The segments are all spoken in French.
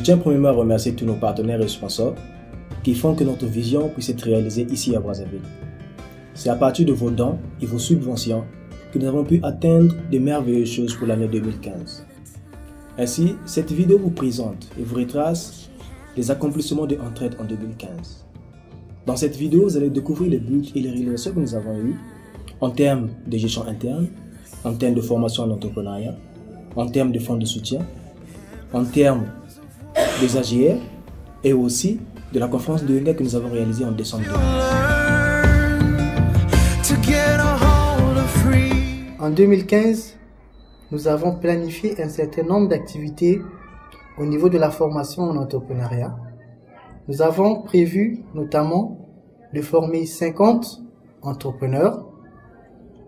tiens premièrement à remercier tous nos partenaires et sponsors qui font que notre vision puisse être réalisée ici à Brazzaville. C'est à partir de vos dons et vos subventions que nous avons pu atteindre de merveilleuses choses pour l'année 2015. Ainsi, cette vidéo vous présente et vous retrace les accomplissements de Entraide en 2015. Dans cette vidéo, vous allez découvrir les buts et les réalisations que nous avons eues en termes de gestion interne, en termes de formation en entrepreneuriat, en termes de fonds de soutien, en termes des AGR et aussi de la conférence de Wenga que nous avons réalisée en décembre 2015. En 2015, nous avons planifié un certain nombre d'activités au niveau de la formation en entrepreneuriat. Nous avons prévu notamment de former 50 entrepreneurs,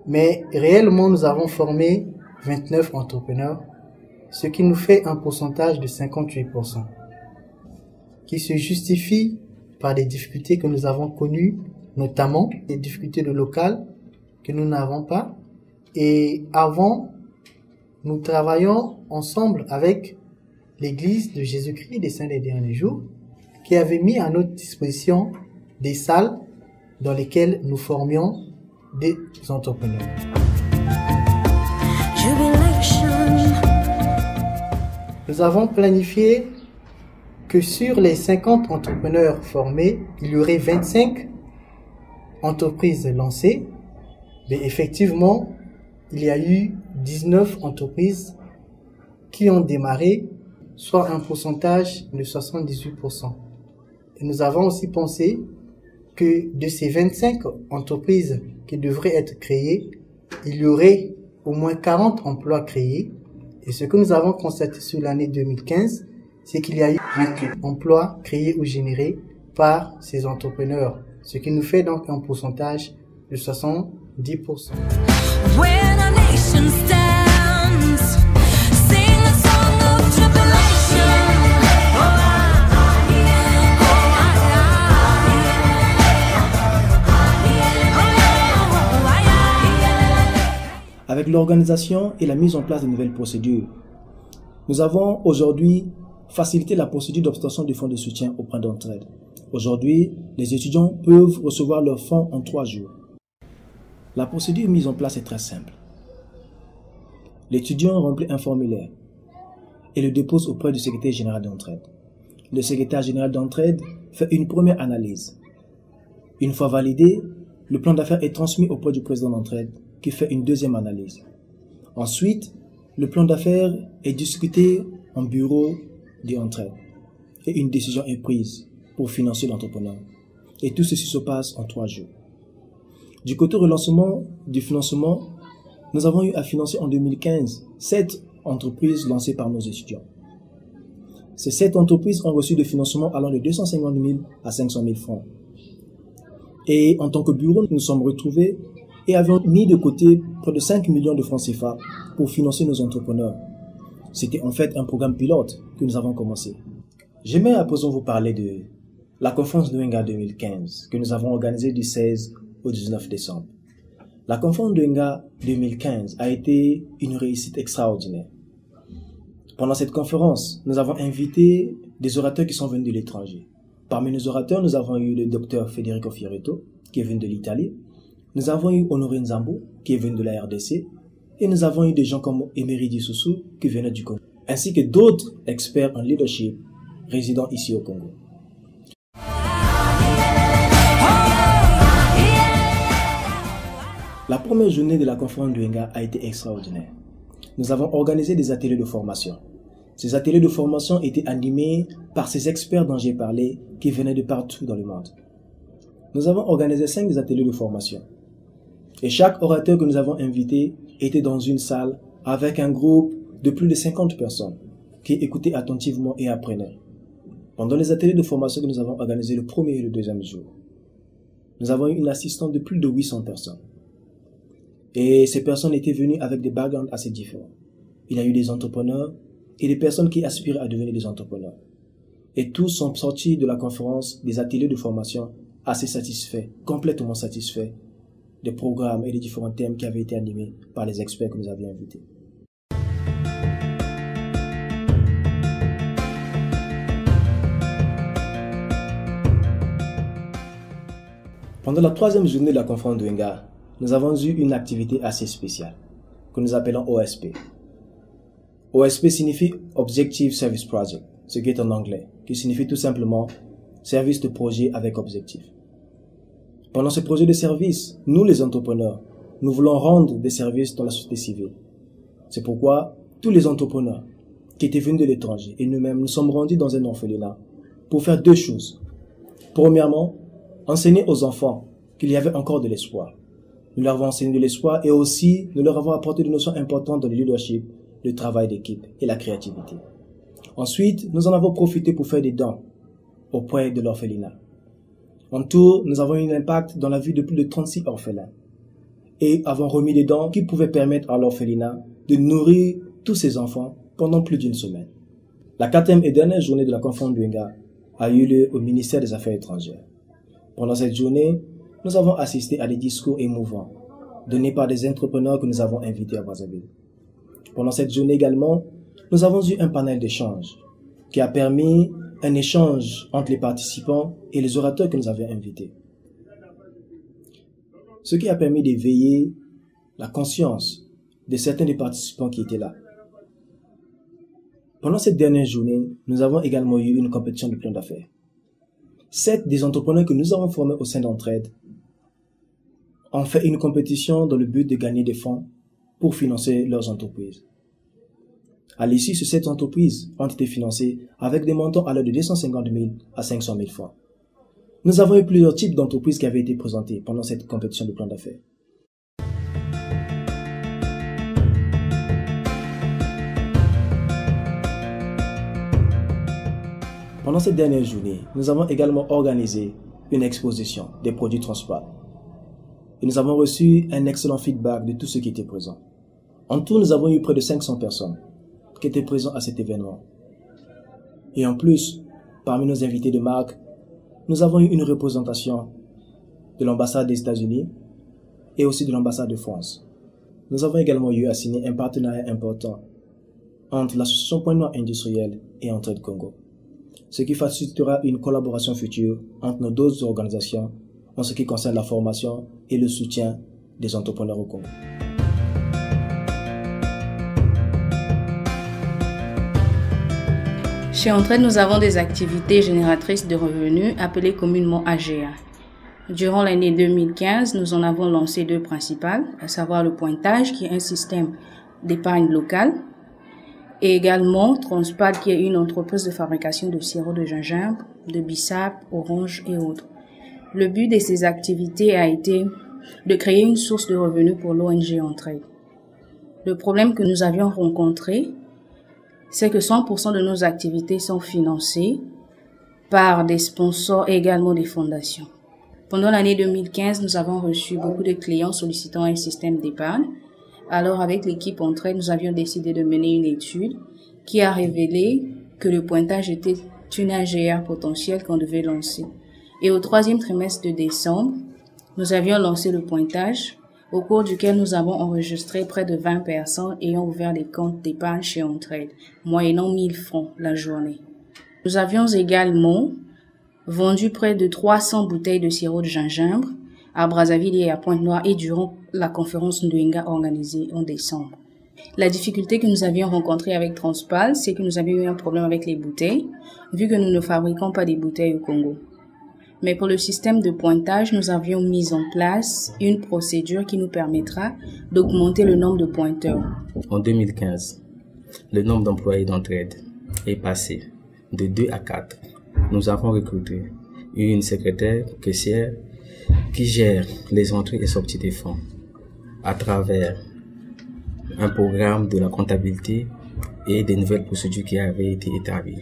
mais réellement nous avons formé 29 entrepreneurs, ce qui nous fait un pourcentage de 58%, qui se justifie par des difficultés que nous avons connues, notamment des difficultés de local que nous n'avons pas. Et avant, nous travaillons ensemble avec l'Église de Jésus-Christ des Saints des Derniers Jours, qui avait mis à notre disposition des salles dans lesquelles nous formions des entrepreneurs. Nous avons planifié que sur les 50 entrepreneurs formés, il y aurait 25 entreprises lancées. Mais effectivement, il y a eu 19 entreprises qui ont démarré, soit un pourcentage de 78%. Et nous avons aussi pensé que de ces 25 entreprises qui devraient être créées, il y aurait au moins 40 emplois créés. Et ce que nous avons constaté sur l'année 2015, c'est qu'il y a eu 28 emplois créés ou générés par ces entrepreneurs, ce qui nous fait donc un pourcentage de 70%. Avec l'organisation et la mise en place de nouvelles procédures, nous avons aujourd'hui facilité la procédure d'obtention des fonds de soutien auprès d'Entraide. Aujourd'hui, les étudiants peuvent recevoir leurs fonds en 3 jours. La procédure mise en place est très simple. L'étudiant remplit un formulaire et le dépose auprès du secrétaire général d'Entraide. Le secrétaire général d'Entraide fait une première analyse. Une fois validé, le plan d'affaires est transmis auprès du président d'Entraide qui fait une deuxième analyse. Ensuite, le plan d'affaires est discuté en bureau d'Entraide et une décision est prise pour financer l'entrepreneur. Et tout ceci se passe en 3 jours. Du côté relancement du financement, nous avons eu à financer en 2015 7 entreprises lancées par nos étudiants. Ces 7 entreprises ont reçu des financements allant de 250 000 à 500 000 francs. Et en tant que bureau, nous nous sommes retrouvés et avions mis de côté près de 5 millions de francs CFA pour financer nos entrepreneurs. C'était en fait un programme pilote que nous avons commencé. J'aimerais à présent vous parler de la conférence de Wenga 2015 que nous avons organisée du 16 au 19 décembre. La conférence de Wenga 2015 a été une réussite extraordinaire. Pendant cette conférence, nous avons invité des orateurs qui sont venus de l'étranger. Parmi nos orateurs, nous avons eu le docteur Federico Fioretto, qui est venu de l'Italie. Nous avons eu Honoré Nzambo, qui est venu de la RDC. Et nous avons eu des gens comme Emery Dissoussou, qui venaient du Congo. Ainsi que d'autres experts en leadership résidant ici au Congo. La première journée de la conférence de Wenga a été extraordinaire. Nous avons organisé des ateliers de formation. Ces ateliers de formation étaient animés par ces experts dont j'ai parlé qui venaient de partout dans le monde. Nous avons organisé 5 ateliers de formation. Et chaque orateur que nous avons invité était dans une salle avec un groupe de plus de 50 personnes qui écoutaient attentivement et apprenaient. Pendant les ateliers de formation que nous avons organisés le premier et le deuxième jour, nous avons eu une assistance de plus de 800 personnes. Et ces personnes étaient venues avec des backgrounds assez différents. Il y a eu des entrepreneurs et des personnes qui aspiraient à devenir des entrepreneurs. Et tous sont sortis de la conférence, des ateliers de formation, assez satisfaits, complètement satisfaits des programmes et des différents thèmes qui avaient été animés par les experts que nous avions invités. Pendant la 3e journée de la conférence Douenga, nous avons eu une activité assez spéciale que nous appelons OSP. OSP signifie Objective Service Project, ce qui est en anglais, qui signifie tout simplement service de projet avec objectif. Pendant ce projet de service, nous les entrepreneurs, nous voulons rendre des services dans la société civile. C'est pourquoi tous les entrepreneurs qui étaient venus de l'étranger et nous-mêmes nous sommes rendus dans un orphelinat pour faire 2 choses. Premièrement, enseigner aux enfants qu'il y avait encore de l'espoir. Nous leur avons enseigné de l'espoir et aussi nous leur avons apporté des notions importantes dans le leadership, le travail d'équipe et la créativité. Ensuite, nous en avons profité pour faire des dons auprès de l'orphelinat. En tout, nous avons eu un impact dans la vie de plus de 36 orphelins et avons remis des dons qui pouvaient permettre à l'orphelinat de nourrir tous ces enfants pendant plus d'1 semaine. La 4e et dernière journée de la conférence Douenga a eu lieu au ministère des Affaires étrangères. Pendant cette journée, nous avons assisté à des discours émouvants donnés par des entrepreneurs que nous avons invités à Brazzaville. Pendant cette journée également, nous avons eu un panel d'échange qui a permis un échange entre les participants et les orateurs que nous avions invités. Ce qui a permis d'éveiller la conscience de certains des participants qui étaient là. Pendant cette dernière journée, nous avons également eu une compétition de plan d'affaires. 7 des entrepreneurs que nous avons formés au sein d'Entraide ont fait une compétition dans le but de gagner des fonds pour financer leurs entreprises. À l'issue, ces 7 entreprises ont été financées avec des montants allant de 250 000 à 500 000 francs. Nous avons eu plusieurs types d'entreprises qui avaient été présentées pendant cette compétition de plan d'affaires. Pendant cette dernière journée, nous avons également organisé une exposition des produits Transpal. Et nous avons reçu un excellent feedback de tous ceux qui étaient présents. En tout, nous avons eu près de 500 personnes qui étaient présents à cet événement. Et en plus, parmi nos invités de marque, nous avons eu une représentation de l'ambassade des États-Unis et aussi de l'ambassade de France. Nous avons également eu à signer un partenariat important entre l'association Point Noir Industriel et Entraide Congo, ce qui facilitera une collaboration future entre nos 2 organisations en ce qui concerne la formation et le soutien des entrepreneurs au Congo. Chez Entraide, nous avons des activités génératrices de revenus appelées communément AGA. Durant l'année 2015, nous en avons lancé 2 principales, à savoir le pointage, qui est un système d'épargne locale, et également Transpal, qui est une entreprise de fabrication de sirop de gingembre, de bissap, orange et autres. Le but de ces activités a été de créer une source de revenus pour l'ONG Entraide. Le problème que nous avions rencontré, c'est que 100% de nos activités sont financées par des sponsors et également des fondations. Pendant l'année 2015, nous avons reçu beaucoup de clients sollicitant un système d'épargne. Alors, avec l'équipe Entraide, nous avions décidé de mener une étude qui a révélé que le pointage était une AGR potentielle qu'on devait lancer. Et au 3e trimestre de décembre, nous avions lancé le pointage, au cours duquel nous avons enregistré près de 20 personnes ayant ouvert des comptes d'épargne chez Entraide, moyennant 1000 francs la journée. Nous avions également vendu près de 300 bouteilles de sirop de gingembre à Brazzaville et à Pointe-Noire et durant la conférence Douenga organisée en décembre. La difficulté que nous avions rencontrée avec Transpal, c'est que nous avions eu un problème avec les bouteilles, vu que nous ne fabriquons pas des bouteilles au Congo. Mais pour le système de pointage, nous avions mis en place une procédure qui nous permettra d'augmenter le nombre de pointeurs. En 2015, le nombre d'employés d'Entraide est passé de 2 à 4. Nous avons recruté une secrétaire caissière qui gère les entrées et sorties des fonds à travers un programme de la comptabilité et des nouvelles procédures qui avaient été établies.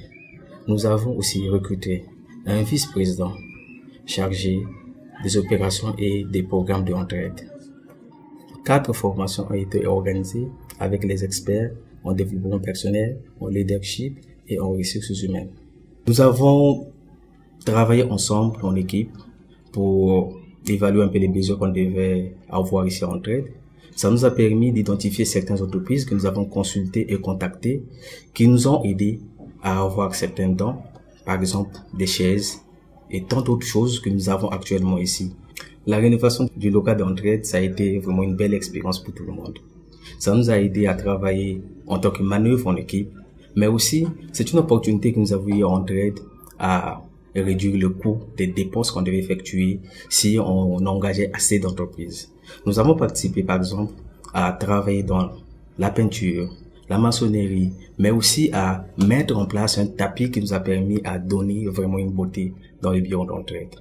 Nous avons aussi recruté un vice-président chargé des opérations et des programmes de Entraide. 4 formations ont été organisées avec les experts en développement personnel, en leadership et en ressources humaines. Nous avons travaillé ensemble en équipe pour évaluer un peu les besoins qu'on devait avoir ici à Entraide. Ça nous a permis d'identifier certaines entreprises que nous avons consultées et contactées qui nous ont aidés à avoir certains dons, par exemple des chaises et tant d'autres choses que nous avons actuellement ici. La rénovation du local d'entraide, ça a été vraiment une belle expérience pour tout le monde. Ça nous a aidé à travailler en tant que manœuvre en équipe, mais aussi c'est une opportunité que nous avons eu en entraide à réduire le coût des dépenses qu'on devait effectuer si on engageait assez d'entreprises. Nous avons participé par exemple à travailler dans la peinture, la maçonnerie, mais aussi à mettre en place un tapis qui nous a permis à donner vraiment une beauté dans les bureaux d'entraide.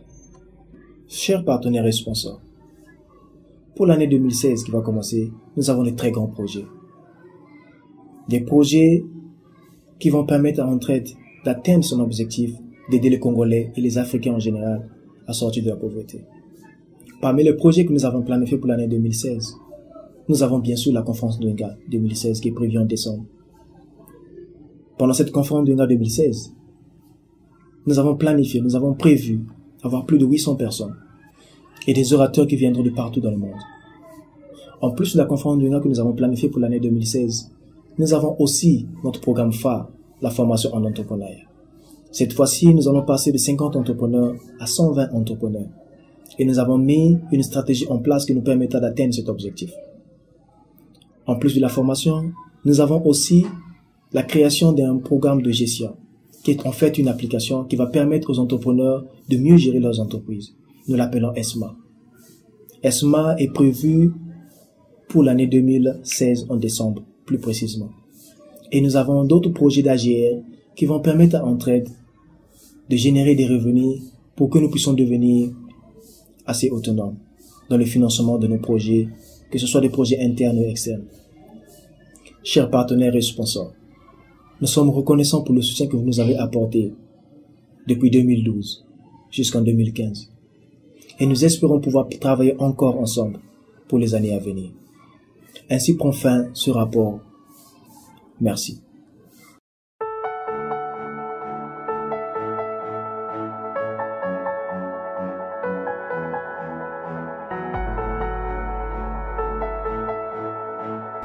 Chers partenaires et sponsors, pour l'année 2016 qui va commencer, nous avons de très grands projets. Des projets qui vont permettre à Entraide d'atteindre son objectif d'aider les Congolais et les Africains en général à sortir de la pauvreté. Parmi les projets que nous avons planifiés pour l'année 2016, nous avons bien sûr la conférence de Douenga 2016 qui est prévue en décembre. Pendant cette conférence de Douenga 2016, nous avons planifié, nous avons prévu avoir plus de 800 personnes et des orateurs qui viendront de partout dans le monde. En plus de la conférence de Douenga que nous avons planifiée pour l'année 2016, nous avons aussi notre programme phare, la formation en entrepreneuriat. Cette fois-ci, nous allons passer de 50 entrepreneurs à 120 entrepreneurs. Et nous avons mis une stratégie en place qui nous permettra d'atteindre cet objectif. En plus de la formation, nous avons aussi la création d'un programme de gestion, qui est en fait une application qui va permettre aux entrepreneurs de mieux gérer leurs entreprises. Nous l'appelons ESMA. ESMA est prévu pour l'année 2016 en décembre, plus précisément. Et nous avons d'autres projets d'AGR qui vont permettre à Entraide de générer des revenus pour que nous puissions devenir assez autonomes dans le financement de nos projets, que ce soit des projets internes ou externes. Chers partenaires et sponsors, nous sommes reconnaissants pour le soutien que vous nous avez apporté depuis 2012 jusqu'en 2015. Et nous espérons pouvoir travailler encore ensemble pour les années à venir. Ainsi prend fin ce rapport. Merci.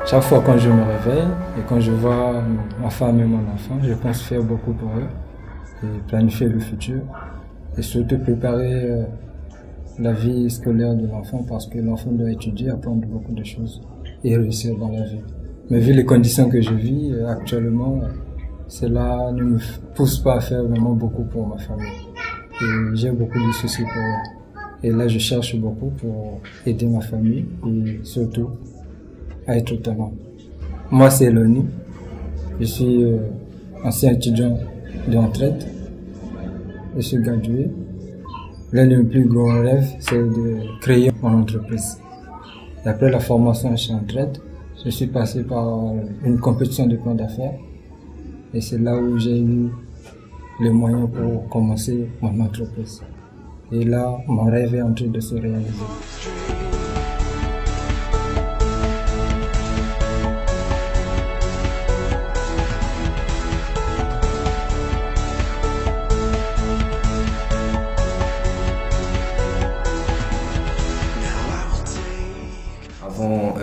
Chaque fois quand je me réveille et quand je vois ma femme et mon enfant, je pense faire beaucoup pour eux et planifier le futur et surtout préparer la vie scolaire de l'enfant parce que l'enfant doit étudier, apprendre beaucoup de choses et réussir dans la vie. Mais vu les conditions que je vis actuellement, cela ne me pousse pas à faire vraiment beaucoup pour ma famille. Et j'ai beaucoup de soucis pour eux. Et là, je cherche beaucoup pour aider ma famille et surtout à être autonome. Moi, c'est Eloni. Je suis ancien étudiant d'entraide. Je suis gradué. L'un de mes plus grands rêves, c'est de créer mon entreprise. Et après la formation chez Entraide, je suis passé par une compétition de plan d'affaires. Et c'est là où j'ai eu les moyens pour commencer mon entreprise. Et là, mon rêve est en train de se réaliser. Avant,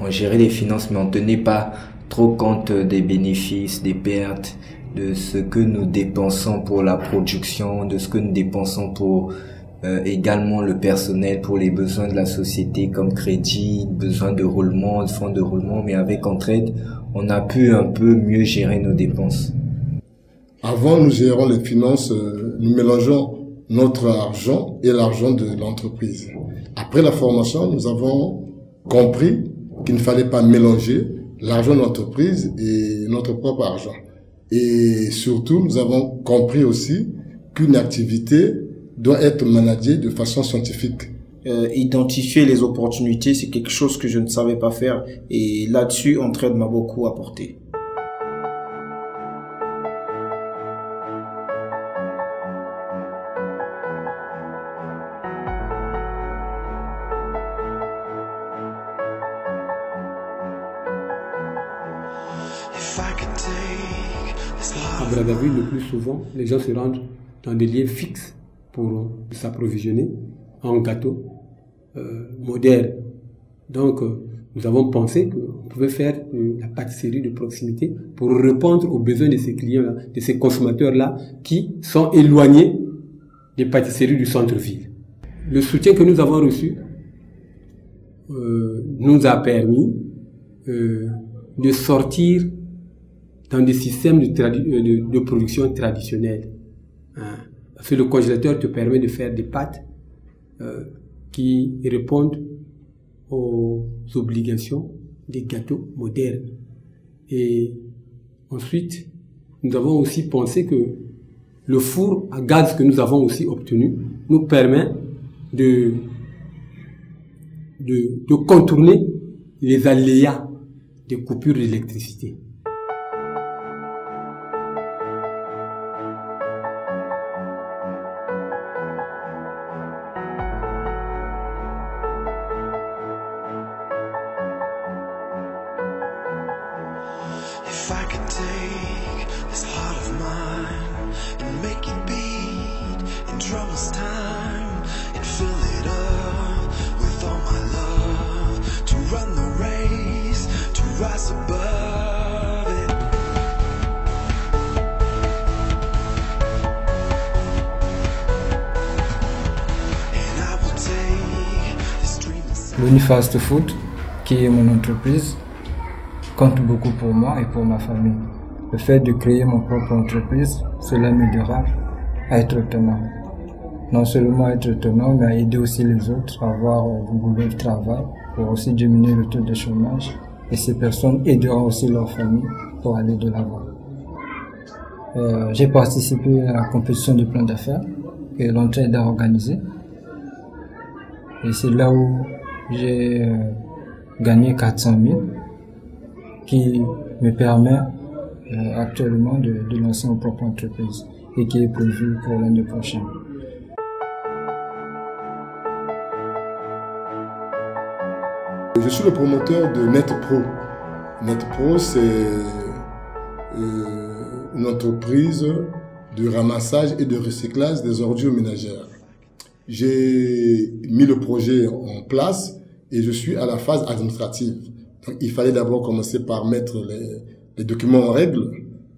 on gérait les finances, mais on ne tenait pas trop compte des bénéfices, des pertes, de ce que nous dépensons pour la production, de ce que nous dépensons pour également le personnel, pour les besoins de la société comme crédit, besoin de roulement, de fonds de roulement. Mais avec Entraide, on a pu un peu mieux gérer nos dépenses. Avant, nous gérons les finances, nous mélangeons notre argent et l'argent de l'entreprise. Après la formation, nous avons compris qu'il ne fallait pas mélanger l'argent de l'entreprise et notre propre argent. Et surtout, nous avons compris aussi qu'une activité doit être managée de façon scientifique. Identifier les opportunités, c'est quelque chose que je ne savais pas faire. Et là-dessus, Entraide m'a beaucoup apporté. À Brazzaville, le plus souvent, les gens se rendent dans des lieux fixes pour s'approvisionner en gâteaux modernes. Donc, nous avons pensé qu'on pouvait faire la pâtisserie de proximité pour répondre aux besoins de ces clients-là, de ces consommateurs-là qui sont éloignés des pâtisseries du centre-ville. le soutien que nous avons reçu nous a permis de sortir dans des systèmes de production traditionnels. Hein. Parce que le congélateur te permet de faire des pâtes qui répondent aux obligations des gâteaux modernes. Et ensuite, nous avons aussi pensé que le four à gaz que nous avons aussi obtenu nous permet de contourner les aléas des coupures d'électricité. If I could take this heart of mine and make it beat in troublous time and fill it up with all my love to run the race, to rise above it. And I will take this dream. L'Unifast Food, qui est mon entreprise, compte beaucoup pour moi et pour ma famille. Le fait de créer mon propre entreprise, cela m'aidera à être autonome. Non seulement être autonome, mais à aider aussi les autres à avoir du boulot de travail pour aussi diminuer le taux de chômage. Et ces personnes aideront aussi leur famille pour aller de l'avant. J'ai participé à la compétition du plan d'affaires que l'entraide a organisée. Et c'est là où j'ai gagné 400 000. Qui me permet actuellement de lancer mon propre entreprise et qui est prévu pour l'année prochaine. Je suis le promoteur de NetPro. NetPro, c'est une entreprise de ramassage et de recyclage des ordures ménagères. J'ai mis le projet en place et je suis à la phase administrative. Donc, il fallait d'abord commencer par mettre les documents en règle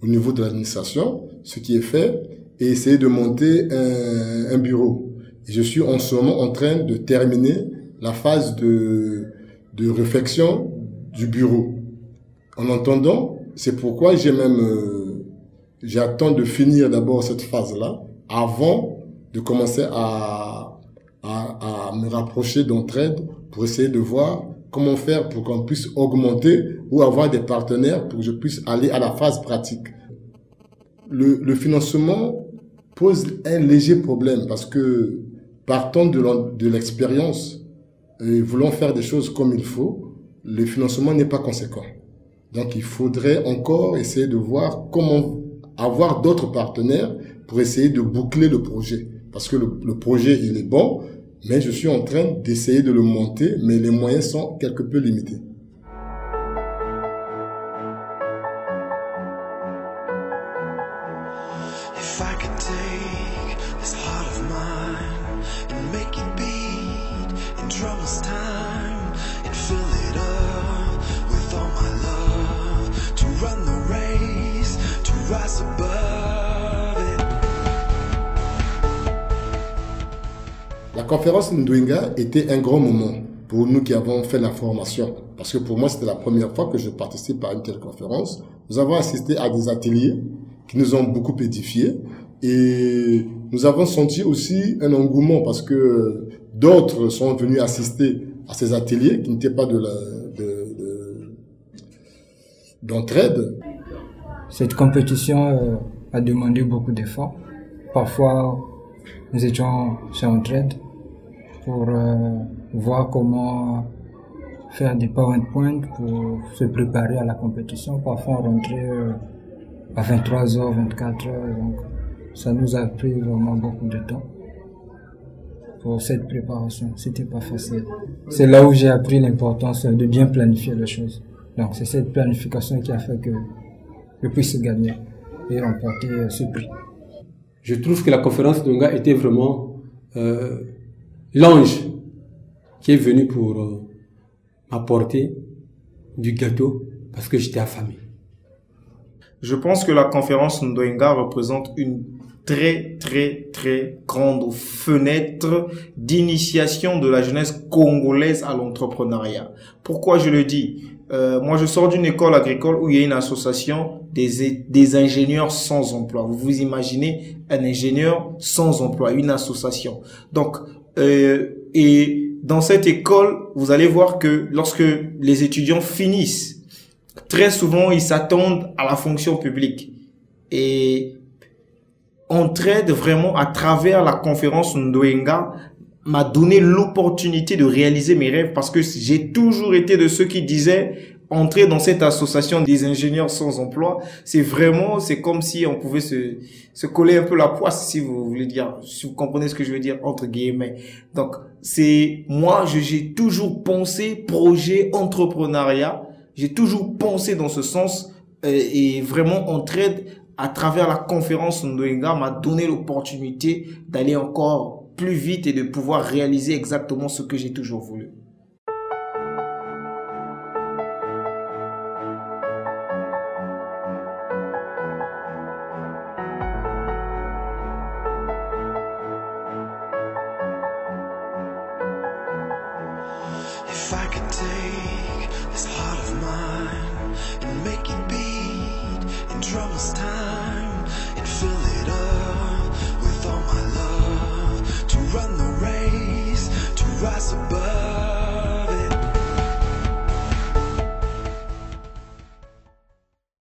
au niveau de l'administration, ce qui est fait, et essayer de monter un bureau. Et je suis en ce moment en train de terminer la phase de réflexion du bureau. En entendant, c'est pourquoi j'attends de finir d'abord cette phase-là avant de commencer à me rapprocher d'entraide pour essayer de voir comment faire pour qu'on puisse augmenter ou avoir des partenaires pour que je puisse aller à la phase pratique. Le financement pose un léger problème parce que partant de l'expérience et voulant faire des choses comme il faut, le financement n'est pas conséquent. Donc il faudrait encore essayer de voir comment avoir d'autres partenaires pour essayer de boucler le projet. Parce que le projet, il est bon, mais je suis en train d'essayer de le monter, mais les moyens sont quelque peu limités. If I could take this heart of mine and make it beat in troublous time and fill it up with all my love to run the race, to rise above it. La conférence Ndouinga était un grand moment pour nous qui avons fait la formation. Parce que pour moi, c'était la première fois que je participe à une telle conférence. Nous avons assisté à des ateliers qui nous ont beaucoup édifiés. Et nous avons senti aussi un engouement parce que d'autres sont venus assister à ces ateliers qui n'étaient pas d'entraide. Cette compétition a demandé beaucoup d'efforts. Parfois, nous étions chez Entraide pour voir comment faire des PowerPoint pour se préparer à la compétition. Parfois, on rentrait à 23h, 24h. Donc, ça nous a pris vraiment beaucoup de temps pour cette préparation. C'était pas facile. C'est là où j'ai appris l'importance de bien planifier les choses. Donc, c'est cette planification qui a fait que je puisse gagner et remporter ce prix. Je trouve que la conférence d'Onga était vraiment l'ange qui est venu pour m'apporter du gâteau parce que j'étais affamé. Je pense que la conférence Ndoyenga représente une très grande fenêtre d'initiation de la jeunesse congolaise à l'entrepreneuriat. Pourquoi je le dis? Moi, je sors d'une école agricole où il y a une association des ingénieurs sans emploi. Vous vous imaginez un ingénieur sans emploi, une association. Donc, et dans cette école, vous allez voir que lorsque les étudiants finissent, très souvent, ils s'attendent à la fonction publique. Et Entraide, vraiment, à travers la conférence Ndoyenga, m'a donné l'opportunité de réaliser mes rêves parce que j'ai toujours été de ceux qui disaient entrer dans cette association des ingénieurs sans emploi, c'est comme si on pouvait se coller un peu la poisse, si vous voulez dire, si vous comprenez ce que je veux dire, entre guillemets. Donc, j'ai toujours pensé projet entrepreneuriat, j'ai toujours pensé dans ce sens, et vraiment Entraide, à travers la conférence Ndoyenga, m'a donné l'opportunité d'aller encore plus vite et de pouvoir réaliser exactement ce que j'ai toujours voulu. If I could take this heart of mine and make it beat in troublous times.